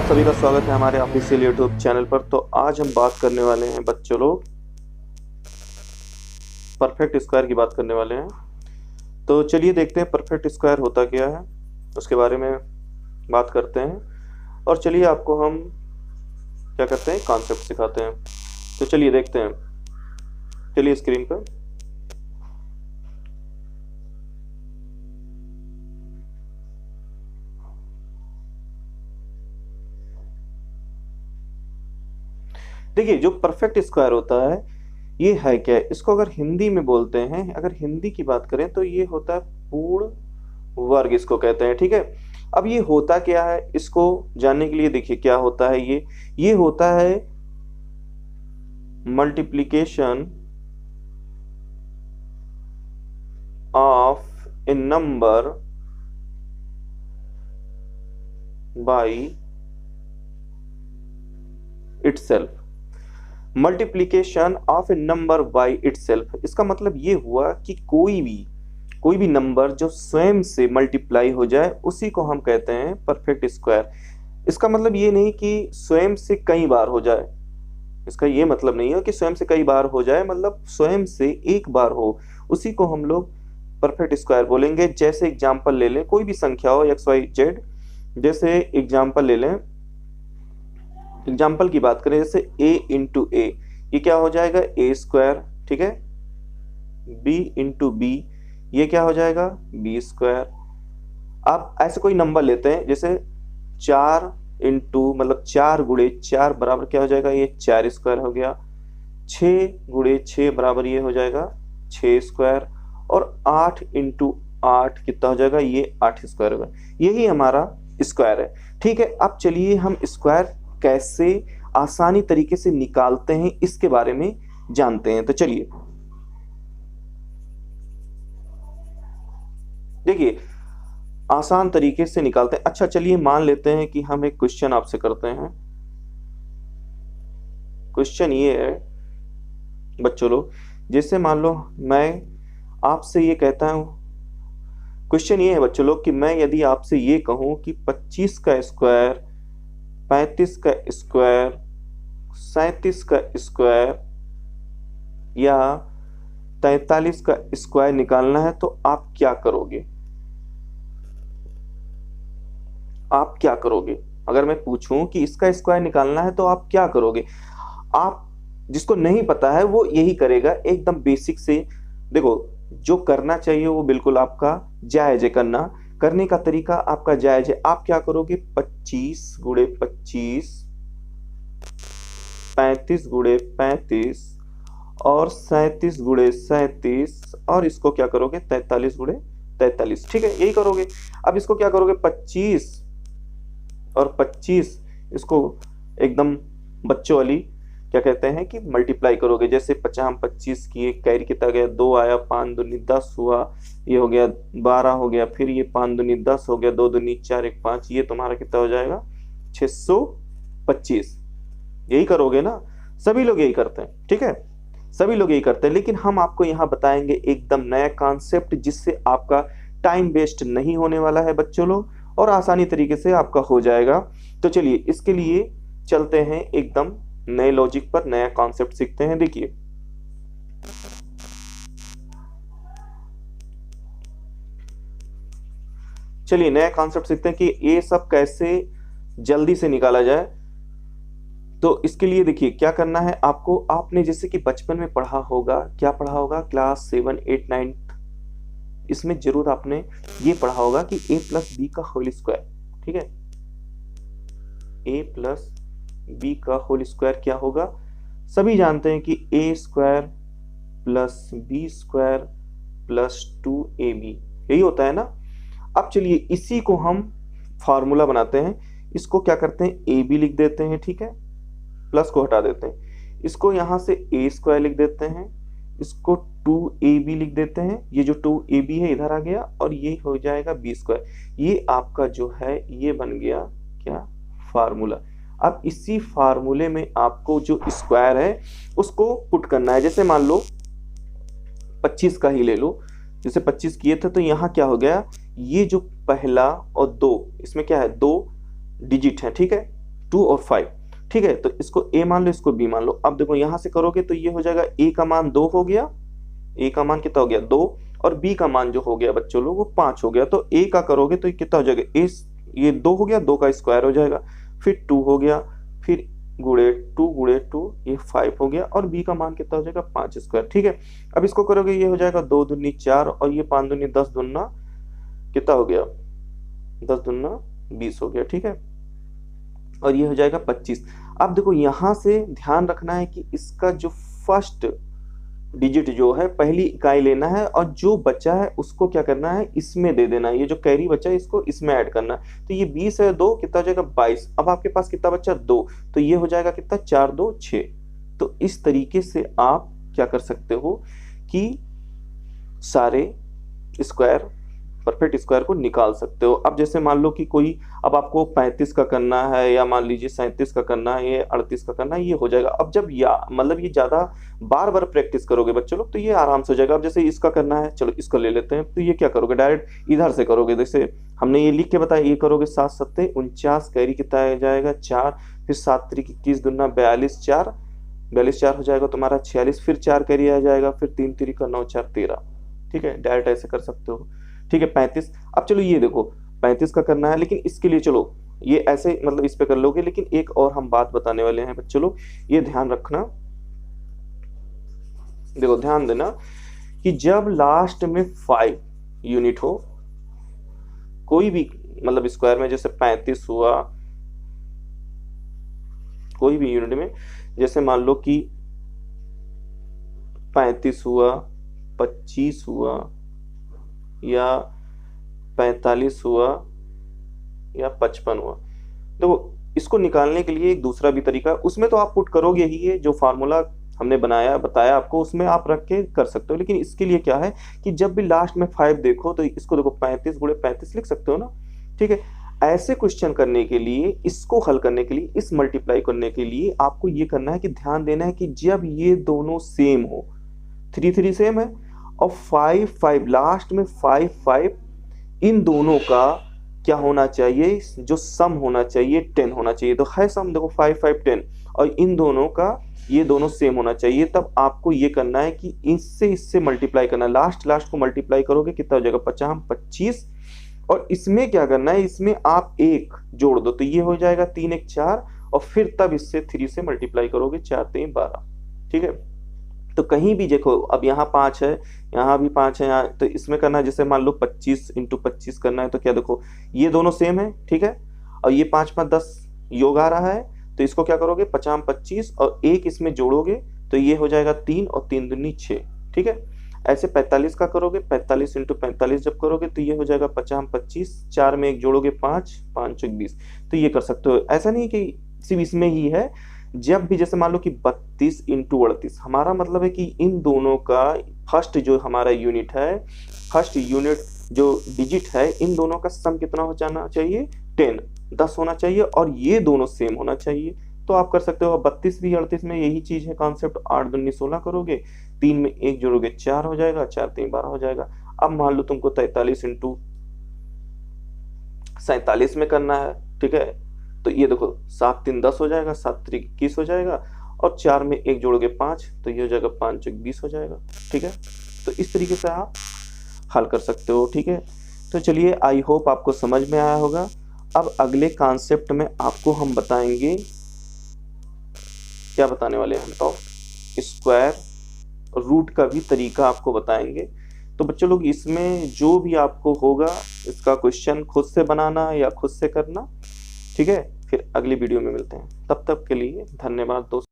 सभी का स्वागत है हमारे ऑफिशियल यूट्यूब चैनल पर। तो आज हम बात करने वाले हैं बच्चों लोग परफेक्ट स्क्वायर की बात करने वाले हैं। तो चलिए देखते हैं परफेक्ट स्क्वायर होता क्या है, उसके बारे में बात करते हैं। और चलिए आपको हम क्या करते हैं, कॉन्सेप्ट सिखाते हैं। तो चलिए देखते हैं, चलिए स्क्रीन पर। देखिए जो परफेक्ट स्क्वायर होता है ये है क्या, इसको अगर हिंदी में बोलते हैं, अगर हिंदी की बात करें तो ये होता है पूर्ण वर्ग, इसको कहते हैं। ठीक है, अब ये होता क्या है इसको जानने के लिए देखिए क्या होता है। ये होता है multiplication of A number by itself. Multiplication of A number by itself, इसका मतलब ये हुआ कि कोई भी नंबर जो स्वयं से मल्टीप्लाई हो जाए उसी को हम कहते हैं परफेक्ट स्क्वायर। इसका मतलब ये नहीं कि स्वयं से कई बार हो जाए, इसका ये मतलब नहीं है कि स्वयं से कई बार हो जाए, मतलब स्वयं से एक बार हो उसी को हम लोग परफेक्ट स्क्वायर बोलेंगे। जैसे एग्जांपल ले लें, कोई भी संख्या हो एक्स वाई जेड, जैसे एग्जांपल ले लें, एग्जाम्पल की बात करें जैसे a इंटू ए, ये क्या हो जाएगा ए स्क्वायर। ठीक है, b इंटू बी, ये क्या हो जाएगा बी स्क्वायर। आप ऐसे कोई नंबर लेते हैं जैसे 4 इंटू मतलब 4 गुणे 4 बराबर क्या हो जाएगा, ये 4 स्क्वायर हो गया। 6 गुणे 6 बराबर ये हो जाएगा 6 स्क्वायर। और 8 इंटू 8 कितना हो जाएगा, ये 8 स्क्वायर होगा। यही हमारा स्क्वायर है। ठीक है, अब चलिए हम स्क्वायर कैसे आसानी तरीके से निकालते हैं इसके बारे में जानते हैं। तो चलिए देखिए आसान तरीके से निकालते हैं। अच्छा चलिए मान लेते हैं कि हम एक क्वेश्चन आपसे करते हैं। क्वेश्चन ये है बच्चों लोग, जैसे मान लो मैं आपसे ये कहता हूं, क्वेश्चन ये है बच्चों लोग कि मैं यदि आपसे ये कहूं कि 25 का स्क्वायर, 35 का स्क्वायर, 37 का स्क्वायर या 43 का स्क्वायर निकालना है तो आप क्या करोगे? आप क्या करोगे? अगर मैं पूछूं कि इसका स्क्वायर निकालना है तो आप क्या करोगे? आप जिसको नहीं पता है वो यही करेगा, एकदम बेसिक से। देखो जो करना चाहिए वो बिल्कुल आपका जायज है, करने का तरीका आपका जायज है। आप क्या करोगे, 25 गुणे 25, 35 गुणे 35 और 37 गुणे 37 और इसको क्या करोगे 43 गुणे 43। ठीक है, यही करोगे। अब इसको क्या करोगे 25 और 25, इसको एकदम बच्चों वाली क्या कहते हैं कि मल्टीप्लाई करोगे। जैसे 50 25 किए, कैरी कितना गया 2 आया, 5 दूनी 10 हुआ, ये हो गया 12 हो गया, फिर ये 5 दूनी 10 हो गया, 2 दूनी 4 1 5, ये तुम्हारा कितना हो जाएगा 625। यही करोगे ना, सभी लोग यही करते हैं। ठीक है, सभी लोग यही करते हैं, लेकिन हम आपको यहाँ बताएंगे एकदम नया कॉन्सेप्ट जिससे आपका टाइम वेस्ट नहीं होने वाला है बच्चों लोग, और आसानी तरीके से आपका हो जाएगा। तो चलिए इसके लिए चलते हैं एकदम नए लॉजिक पर, नया कॉन्सेप्ट सीखते हैं। देखिए चलिए नया कॉन्सेप्ट सीखते हैं कि ये सब कैसे जल्दी से निकाला जाए। तो इसके लिए देखिए क्या करना है आपको, आपने जैसे कि बचपन में पढ़ा होगा, क्या पढ़ा होगा, क्लास 7 8 9, इसमें जरूर आपने ये पढ़ा होगा कि a प्लस बी का होल स्क्वायर। ठीक है, a प्लस बी का होल स्क्वायर क्या होगा, सभी जानते हैं कि a square plus B square plus 2ab, यही होता है ना। अब चलिए इसी को हम फार्मूला बनाते हैं। इसको क्या करते हैं, ab लिख देते हैं। ठीक है, प्लस को हटा देते हैं, इसको यहां से a स्क्वायर लिख देते हैं, इसको 2ab लिख देते हैं, ये जो 2ab है इधर आ गया और ये हो जाएगा b स्क्वायर। ये आपका जो है ये बन गया क्या, फार्मूला। अब इसी फार्मूले में आपको जो स्क्वायर है उसको पुट करना है। जैसे मान लो 25 का ही ले लो, जैसे 25 किए थे तो यहाँ क्या हो गया, ये जो पहला और 2, इसमें क्या है 2 डिजिट है। ठीक है, 2 और 5, ठीक है। तो इसको a मान लो, इसको b मान लो। अब देखो यहां से करोगे तो ये हो जाएगा a का मान 2 हो गया, a का मान कितना हो गया 2, और b का मान जो हो गया बच्चों लोग वो 5 हो गया। तो a का करोगे तो ये कितना हो जाएगा, ये 2 हो गया, 2 का स्क्वायर हो जाएगा, फिर 2 हो गया, फिर गुणे 2 ये 5 हो गया, और b का मान कितना हो जाएगा 5 स्क्वायर, ठीक है। अब इसको करोगे ये हो जाएगा 2 दूनी 4, और ये 5 दूनी 10 दूना कितना हो गया 10 दूना 20 हो गया, ठीक है। और ये हो जाएगा 25। अब देखो यहां से ध्यान रखना है कि इसका जो फर्स्ट डिजिट जो है पहली इकाई लेना है, और जो बचा है उसको क्या करना है इसमें दे देना है। ये जो कैरी बचा है इसको इसमें ऐड करना है। तो ये 20 है, 2 कितना हो जाएगा 22। अब आपके पास कितना बचा 2, तो ये हो जाएगा कितना 4 2 6। तो इस तरीके से आप क्या कर सकते हो कि सारे स्क्वायर, परफेक्ट स्क्वायर को निकाल सकते हो। अब जैसे मान लो कि कोई, अब आपको 35 का करना है, या मान लीजिए 37 का करना है, ये 38 का करना है, ये हो जाएगा। अब जब मतलब ये ज्यादा बार बार प्रैक्टिस करोगे बच्चों लोग तो ये आराम से हो जाएगा। अब जैसे इसका करना है, चलो इसको ले लेते हैं, तो ये क्या करोगे डायरेक्ट इधर से करोगे। जैसे हमने ये लिख के बताया, ये करोगे 7 7 49, कैरी कितना आ जाएगा 4, फिर 7 3 21 दूना 42, 4 हो जाएगा तुम्हारा 46, फिर 4 कैरी आ जाएगा, फिर 3 3 का 9 4 13, ठीक है। डायरेक्ट ऐसे कर सकते हो, ठीक है। 35। अब चलो ये देखो 35 का करना है, लेकिन इसके लिए चलो ये ऐसे मतलब इस पे कर लोगे, लेकिन एक और हम बात बताने वाले हैं बच्चों लोग, ये ध्यान रखना। देखो ध्यान देना कि जब लास्ट में 5 यूनिट हो कोई भी मतलब स्क्वायर में, जैसे 35 हुआ कोई भी यूनिट में, जैसे मान लो कि 35 हुआ, 25 हुआ, या 45 हुआ, या 55 हुआ। देखो इसको निकालने के लिए एक दूसरा भी तरीका है, उसमें तो आप पुट करोगे ही, ये जो फार्मूला हमने बताया आपको उसमें आप रख के कर सकते हो। लेकिन इसके लिए क्या है कि जब भी लास्ट में 5 देखो तो इसको देखो 35 गुणे 35 लिख सकते हो ना, ठीक है। ऐसे क्वेश्चन करने के लिए, इसको हल करने के लिए, इस मल्टीप्लाई करने के लिए आपको ये करना है कि ध्यान देना है कि जब ये दोनों सेम हो, 3 3 सेम है और 5 5 लास्ट में 5 5, इन दोनों का क्या होना चाहिए, जो सम होना चाहिए 10 होना चाहिए। तो है सम, देखो 5 5 10, और इन दोनों का ये दोनों सेम होना चाहिए। तब आपको ये करना है कि इससे मल्टीप्लाई करना, लास्ट को मल्टीप्लाई करोगे कितना हो जाएगा 50 25, और इसमें क्या करना है, इसमें आप 1 जोड़ दो तो ये हो जाएगा 3 1 4, और फिर तब इससे 3 से मल्टीप्लाई करोगे 4 3 12, ठीक है। तो कहीं भी देखो, अब यहाँ 5 है, यहाँ भी 5 है, यहाँ तो इसमें करना है, जैसे मान लो 25 × 25 करना है, तो क्या देखो ये दोनों सेम है, ठीक है। और ये 5 5 10 योग आ रहा है, तो इसको क्या करोगे 50 25 और 1 इसमें जोड़ोगे तो ये हो जाएगा 3 और 3 दूनी 6, ठीक है। ऐसे 45 का करोगे, 45 × 45 जब करोगे तो ये हो जाएगा 50 25, 4 में 1 जोड़ोगे 5 5 20। तो ये कर सकते हो। ऐसा नहीं कि सिर्फ इसमें ही है, जब भी जैसे मान लो कि 32 × 38, हमारा मतलब है कि इन दोनों का फर्स्ट जो हमारा यूनिट है, फर्स्ट यूनिट जो डिजिट है, इन दोनों का सम कितना हो जाना चाहिए 10 होना चाहिए, और ये दोनों सेम होना चाहिए। तो आप कर सकते हो। 32 भी 38 में यही चीज है कॉन्सेप्ट, 8 दूनी 16 करोगे, 3 में 1 जोड़ोगे 4 हो जाएगा, 4 3 12 हो जाएगा। अब मान लो तुमको 43 × 47 में करना है, ठीक है। तो ये देखो 7 3 10 हो जाएगा, 7 3 21 हो जाएगा, और 4 में 1 जोड़ोगे 5, तो ये हो जाएगा 5 4 20 हो जाएगा, ठीक है। तो इस तरीके से आप हल कर सकते हो, ठीक है। तो चलिए, आई होप आपको समझ में आया होगा। अब अगले कॉन्सेप्ट में आपको हम बताएंगे, क्या बताने वाले हैं तो स्क्वायर रूट का भी तरीका आपको बताएंगे। तो बच्चों लोग इसमें जो भी आपको होगा इसका क्वेश्चन खुद से बनाना या खुद से करना, ठीक है। फिर अगली वीडियो में मिलते हैं, तब तक के लिए धन्यवाद दोस्तों।